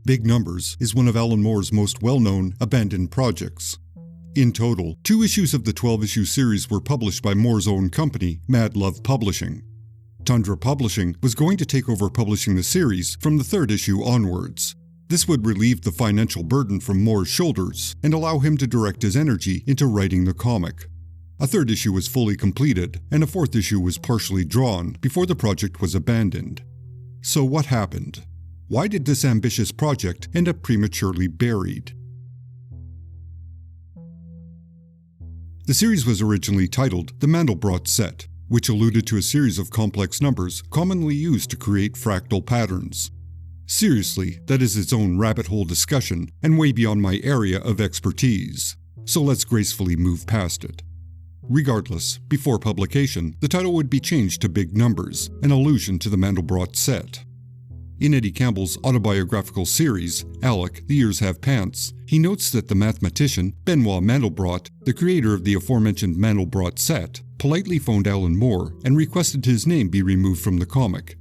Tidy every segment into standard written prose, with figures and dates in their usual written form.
Big Numbers is one of Alan Moore's most well-known, abandoned projects. In total, 2 issues of the 12-issue series were published by Moore's own company, Mad Love Publishing. Tundra Publishing was going to take over publishing the series from the 3rd issue onwards. This would relieve the financial burden from Moore's shoulders and allow him to direct his energy into writing the comic. A 3rd issue was fully completed, and a 4th issue was partially drawn before the project was abandoned. So what happened? Why did this ambitious project end up prematurely buried? The series was originally titled The Mandelbrot Set, which alluded to a series of complex numbers commonly used to create fractal patterns. Seriously, that is its own rabbit hole discussion and way beyond my area of expertise, so let's gracefully move past it. Regardless, before publication, the title would be changed to Big Numbers, an allusion to the Mandelbrot set. In Eddie Campbell's autobiographical series, Alec, The Years Have Pants, he notes that the mathematician, Benoit Mandelbrot, the creator of the aforementioned Mandelbrot set, politely phoned Alan Moore and requested his name be removed from the comic.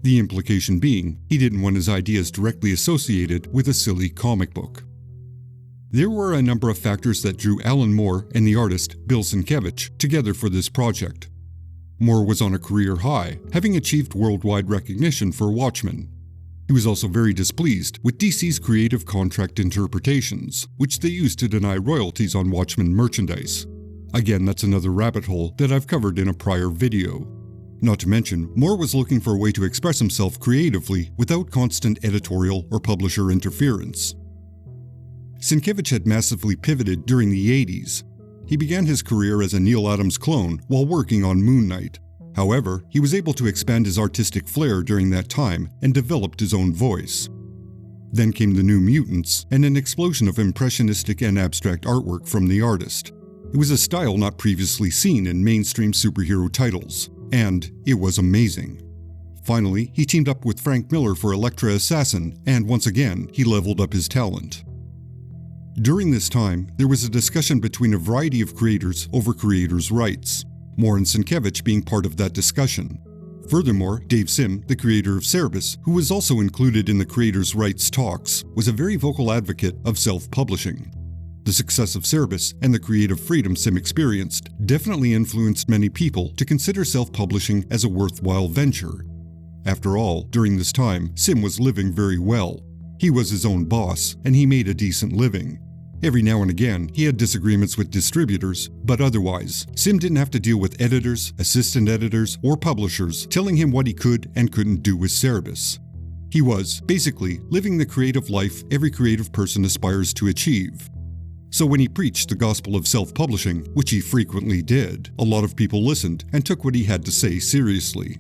The implication being, he didn't want his ideas directly associated with a silly comic book. There were a number of factors that drew Alan Moore and the artist, Bill Sienkiewicz, together for this project. Moore was on a career high, having achieved worldwide recognition for Watchmen. He was also very displeased with DC's creative contract interpretations, which they used to deny royalties on Watchmen merchandise. Again, that's another rabbit hole that I've covered in a prior video. Not to mention, Moore was looking for a way to express himself creatively without constant editorial or publisher interference. Sienkiewicz had massively pivoted during the 80s. He began his career as a Neil Adams clone while working on Moon Knight. However, he was able to expand his artistic flair during that time and developed his own voice. Then came the New Mutants and an explosion of impressionistic and abstract artwork from the artist. It was a style not previously seen in mainstream superhero titles, and it was amazing. Finally, he teamed up with Frank Miller for Elektra Assassin, and once again, he leveled up his talent. During this time, there was a discussion between a variety of creators over creators' rights, Moore and Sienkiewicz being part of that discussion. Furthermore, Dave Sim, the creator of Cerebus, who was also included in the creators' rights talks, was a very vocal advocate of self-publishing. The success of Cerebus and the creative freedom Sim experienced definitely influenced many people to consider self-publishing as a worthwhile venture. After all, during this time, Sim was living very well. He was his own boss, and he made a decent living. Every now and again, he had disagreements with distributors, but otherwise, Sim didn't have to deal with editors, assistant editors, or publishers telling him what he could and couldn't do with Cerebus. He was, basically, living the creative life every creative person aspires to achieve. So when he preached the gospel of self-publishing, which he frequently did, a lot of people listened and took what he had to say seriously.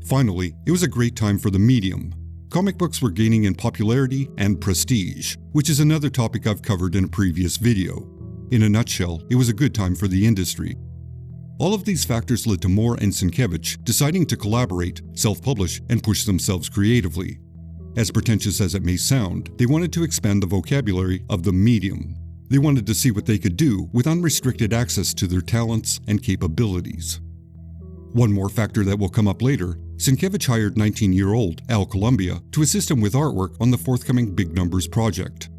Finally, it was a great time for the medium. Comic books were gaining in popularity and prestige, which is another topic I've covered in a previous video. In a nutshell, it was a good time for the industry. All of these factors led to Moore and Sienkiewicz deciding to collaborate, self-publish, and push themselves creatively. As pretentious as it may sound, they wanted to expand the vocabulary of the medium. They wanted to see what they could do with unrestricted access to their talents and capabilities. One more factor that will come up later, Sienkiewicz hired 19-year-old Al Columbia to assist him with artwork on the forthcoming Big Numbers project.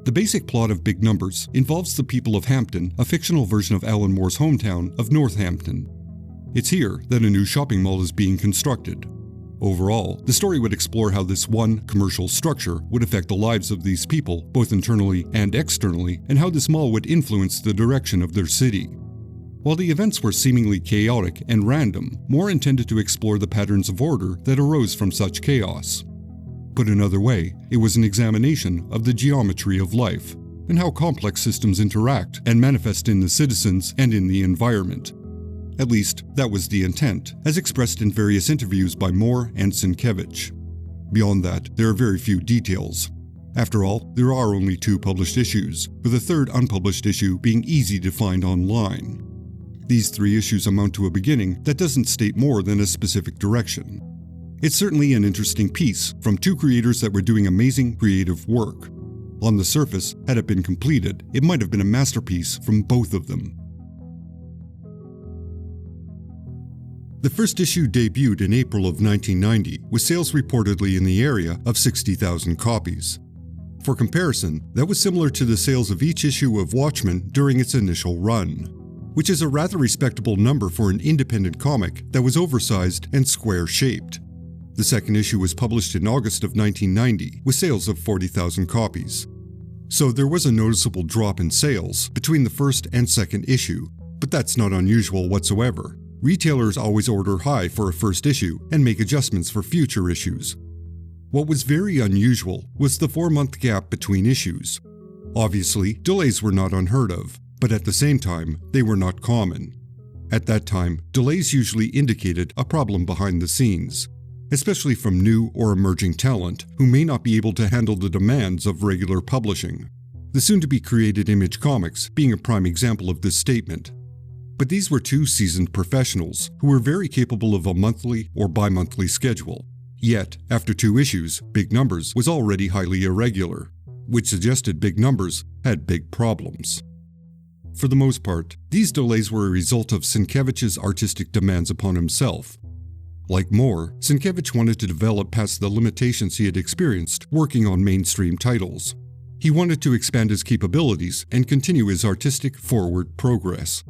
The basic plot of Big Numbers involves the people of Hampton, a fictional version of Alan Moore's hometown of Northampton. It's here that a new shopping mall is being constructed. Overall, the story would explore how this one commercial structure would affect the lives of these people, both internally and externally, and how this mall would influence the direction of their city. While the events were seemingly chaotic and random, Moore intended to explore the patterns of order that arose from such chaos. Put another way, it was an examination of the geometry of life, and how complex systems interact and manifest in the citizens and in the environment. At least, that was the intent, as expressed in various interviews by Moore and Sienkiewicz. Beyond that, there are very few details. After all, there are only 2 published issues, with a third unpublished issue being easy to find online. These 3 issues amount to a beginning that doesn't state more than a specific direction. It's certainly an interesting piece from 2 creators that were doing amazing creative work. On the surface, had it been completed, it might have been a masterpiece from both of them. The first issue debuted in April of 1990, with sales reportedly in the area of 60,000 copies. For comparison, that was similar to the sales of each issue of Watchmen during its initial run, which is a rather respectable number for an independent comic that was oversized and square-shaped. The second issue was published in August of 1990, with sales of 40,000 copies. So there was a noticeable drop in sales between the first and second issue, but that's not unusual whatsoever. Retailers always order high for a first issue and make adjustments for future issues. What was very unusual was the 4-month gap between issues. Obviously, delays were not unheard of, but at the same time, they were not common. At that time, delays usually indicated a problem behind the scenes, especially from new or emerging talent who may not be able to handle the demands of regular publishing. The soon-to-be-created Image Comics being a prime example of this statement. But these were two seasoned professionals who were very capable of a monthly or bi-monthly schedule. Yet, after 2 issues, Big Numbers was already highly irregular, which suggested Big Numbers had big problems. For the most part, these delays were a result of Sienkiewicz's artistic demands upon himself. Like Moore, Sienkiewicz wanted to develop past the limitations he had experienced working on mainstream titles. He wanted to expand his capabilities and continue his artistic forward progress.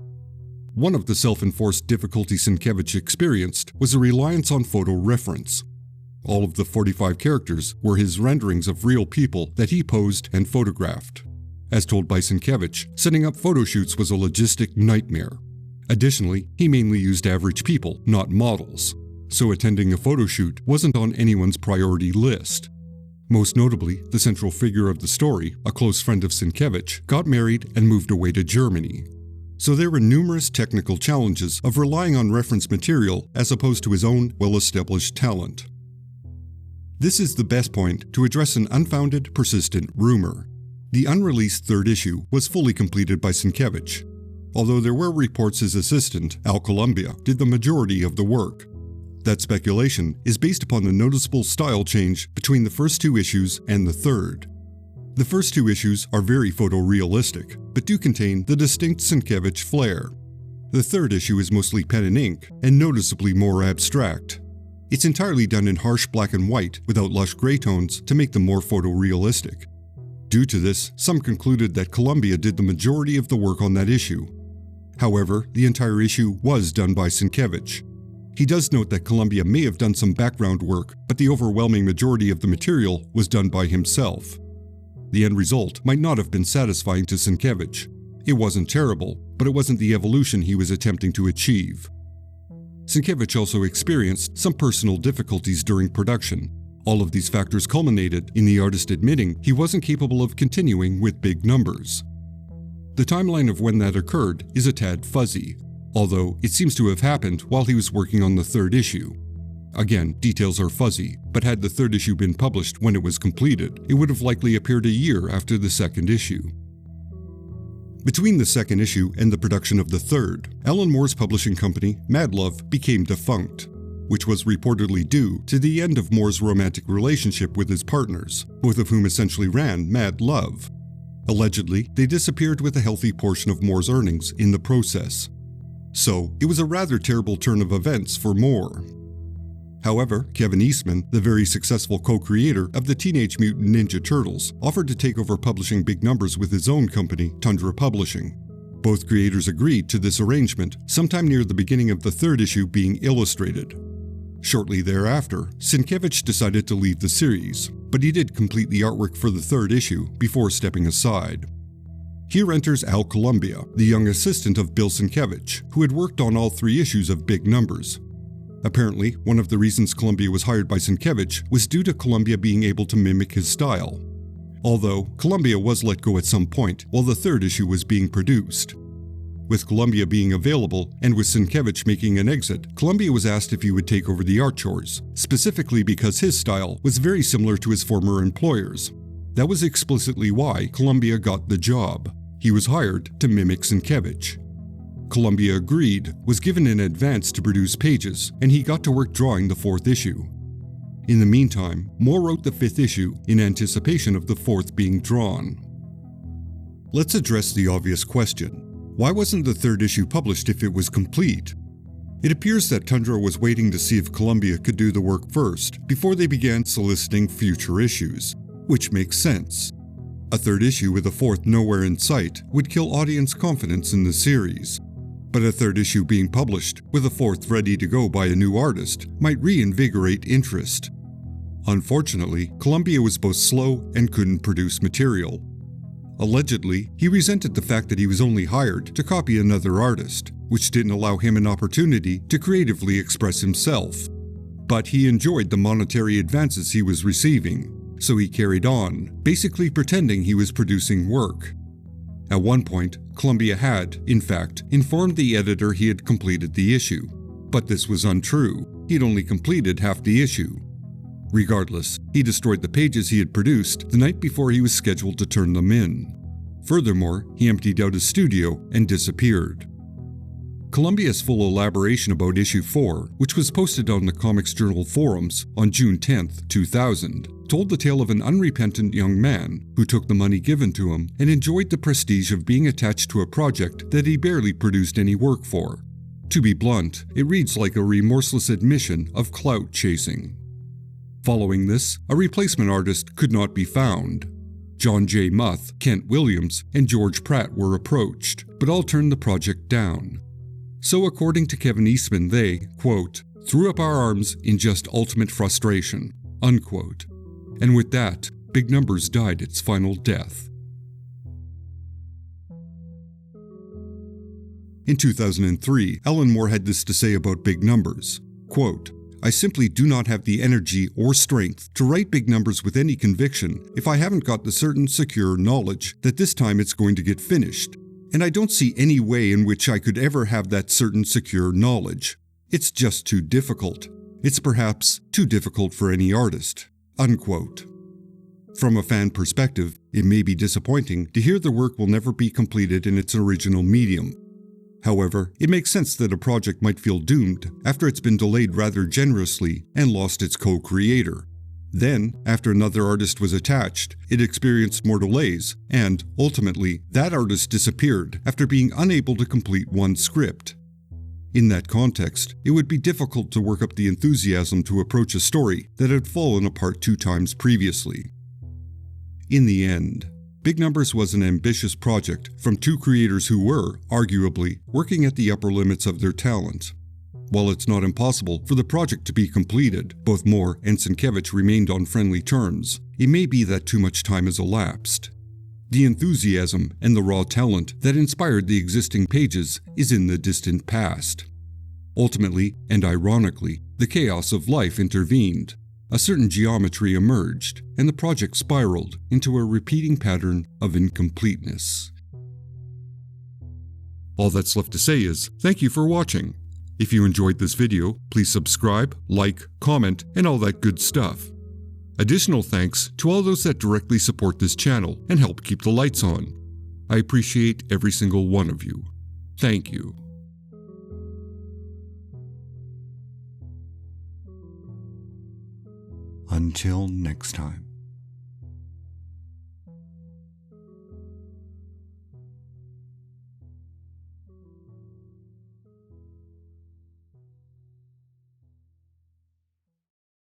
One of the self-enforced difficulties Sienkiewicz experienced was a reliance on photo reference. All of the 45 characters were his renderings of real people that he posed and photographed. As told by Sienkiewicz, setting up photo shoots was a logistic nightmare. Additionally, he mainly used average people, not models, so attending a photo shoot wasn't on anyone's priority list. Most notably, the central figure of the story, a close friend of Sienkiewicz, got married and moved away to Germany. So there were numerous technical challenges of relying on reference material as opposed to his own well-established talent. This is the best point to address an unfounded, persistent rumor. The unreleased third issue was fully completed by Sienkiewicz, although there were reports his assistant, Al Columbia, did the majority of the work. That speculation is based upon the noticeable style change between the first 2 issues and the third. The first 2 issues are very photorealistic, but do contain the distinct Sienkiewicz flair. The third issue is mostly pen and ink, and noticeably more abstract. It's entirely done in harsh black and white without lush gray tones to make them more photorealistic. Due to this, some concluded that Columbia did the majority of the work on that issue. However, the entire issue was done by Sienkiewicz. He does note that Columbia may have done some background work, but the overwhelming majority of the material was done by himself. The end result might not have been satisfying to Sienkiewicz. It wasn't terrible, but it wasn't the evolution he was attempting to achieve. Sienkiewicz also experienced some personal difficulties during production. All of these factors culminated in the artist admitting he wasn't capable of continuing with Big Numbers. The timeline of when that occurred is a tad fuzzy, although it seems to have happened while he was working on the third issue. Again, details are fuzzy, but had the third issue been published when it was completed, it would have likely appeared a year after the second issue. Between the second issue and the production of the third, Alan Moore's publishing company, Mad Love, became defunct, which was reportedly due to the end of Moore's romantic relationship with his partners, both of whom essentially ran Mad Love. Allegedly, they disappeared with a healthy portion of Moore's earnings in the process. So, it was a rather terrible turn of events for Moore. However, Kevin Eastman, the very successful co-creator of the Teenage Mutant Ninja Turtles, offered to take over publishing Big Numbers with his own company, Tundra Publishing. Both creators agreed to this arrangement sometime near the beginning of the third issue being illustrated. Shortly thereafter, Sienkiewicz decided to leave the series, but he did complete the artwork for the third issue before stepping aside. Here enters Al Columbia, the young assistant of Bill Sienkiewicz, who had worked on all 3 issues of Big Numbers. Apparently, one of the reasons Columbia was hired by Sienkiewicz was due to Columbia being able to mimic his style. Although, Columbia was let go at some point while the third issue was being produced. With Columbia being available, and with Sienkiewicz making an exit, Columbia was asked if he would take over the art chores, specifically because his style was very similar to his former employers. That was explicitly why Columbia got the job. He was hired to mimic Sienkiewicz. Columbia agreed, was given an advance to produce pages, and he got to work drawing the 4th issue. In the meantime, Moore wrote the 5th issue in anticipation of the 4th being drawn. Let's address the obvious question. Why wasn't the 3rd issue published if it was complete? It appears that Tundra was waiting to see if Columbia could do the work first before they began soliciting future issues, which makes sense. A third issue with a fourth nowhere in sight would kill audience confidence in the series. But a third issue being published with a fourth ready to go by a new artist might reinvigorate interest. Unfortunately, Columbia was both slow and couldn't produce material. Allegedly, he resented the fact that he was only hired to copy another artist, which didn't allow him an opportunity to creatively express himself. But he enjoyed the monetary advances he was receiving, so he carried on, basically pretending he was producing work. At one point, Columbia had, in fact, informed the editor he had completed the issue. But this was untrue. He'd only completed half the issue. Regardless, he destroyed the pages he had produced the night before he was scheduled to turn them in. Furthermore, he emptied out his studio and disappeared. Columbia's full elaboration about issue 4, which was posted on the Comics Journal forums on June 10, 2000, told the tale of an unrepentant young man who took the money given to him and enjoyed the prestige of being attached to a project that he barely produced any work for. To be blunt, it reads like a remorseless admission of clout chasing. Following this, a replacement artist could not be found. John J. Muth, Kent Williams, and George Pratt were approached, but all turned the project down. So according to Kevin Eastman, they, quote, threw up our arms in just ultimate frustration, unquote. And with that, Big Numbers died its final death. In 2003, Alan Moore had this to say about Big Numbers, quote, I simply do not have the energy or strength to write Big Numbers with any conviction if I haven't got the certain secure knowledge that this time it's going to get finished. And I don't see any way in which I could ever have that certain secure knowledge. It's just too difficult. It's perhaps too difficult for any artist, unquote. From a fan perspective, it may be disappointing to hear the work will never be completed in its original medium. However, it makes sense that a project might feel doomed after it's been delayed rather generously and lost its co-creator. Then, after another artist was attached, it experienced more delays, and, ultimately, that artist disappeared after being unable to complete one script. In that context, it would be difficult to work up the enthusiasm to approach a story that had fallen apart 2 times previously. In the end, Big Numbers was an ambitious project from 2 creators who were, arguably, working at the upper limits of their talent. While it's not impossible for the project to be completed, both Moore and Sienkiewicz remained on friendly terms. It may be that too much time has elapsed. The enthusiasm and the raw talent that inspired the existing pages is in the distant past. Ultimately, and ironically, the chaos of life intervened. A certain geometry emerged, and the project spiraled into a repeating pattern of incompleteness. All that's left to say is, thank you for watching. If you enjoyed this video, please subscribe, like, comment, and all that good stuff. Additional thanks to all those that directly support this channel and help keep the lights on. I appreciate every single one of you. Thank you. Until next time.